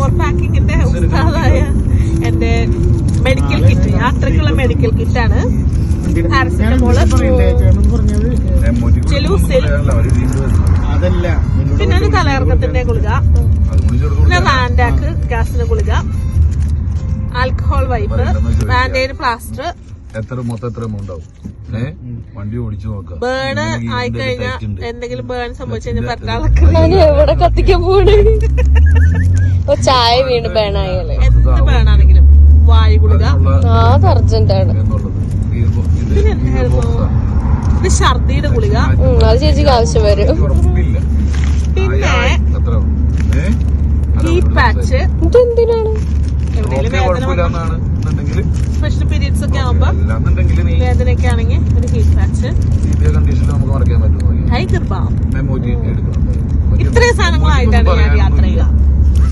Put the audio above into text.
Store പാക്കിങ്ങിന്റെ ഉസ്താദായ എന്റെ മെഡിക്കൽ കിറ്റ്, യാത്രക്കുള്ള മെഡിക്കൽ കിറ്റാണ്. പാരസെറ്റമോള്, ജലൂസിൽ, പിന്നെ ഒരു തലകറക്കത്തിന്റെ ഗുളിക, പിന്നെ റാൻഡാക്ക് ഗ്യാസിന്റെ ഗുളിക, ആൽക്കഹോൾ വൈപ്പ്, ബാൻഡേഡ് പ്ലാസ്റ്റർ. വണ്ടി ഓടിച്ചു നോക്കാം. ബേണ് ആയിക്കഴിഞ്ഞാൽ എന്തെങ്കിലും ബേൺ സംഭവിച്ചു കഴിഞ്ഞാൽ പറ്റാളൊക്കെ എവിടെ കത്തിക്കാൻ പോണ്. ചായ വീണ് ബേണായാലേ എന്ത് ബേണാണെങ്കിലും. വായു ഗുളിക, അത് അർജന്റാണ്. ഇത് ഛർദിയുടെ ഗുളിക, അത് ചേച്ചിക്ക് ആവശ്യം വരും. പിന്നെ ഹീറ്റ് പാച്ച്. ഇതെന്തിനാണ്? എവിടെയെങ്കിലും വേദന, സ്പെഷ്യൽ പീരീഡ്സ് ഒക്കെ ആവുമ്പോ വേദനയൊക്കെ ആണെങ്കിൽ ഒരു ഹീറ്റ് പാച്ച്, ടൈഗർ ബാം. ഇത്രയും സാധനങ്ങളായിട്ടാണ് ഞാൻ യാത്ര ചെയ്യുക.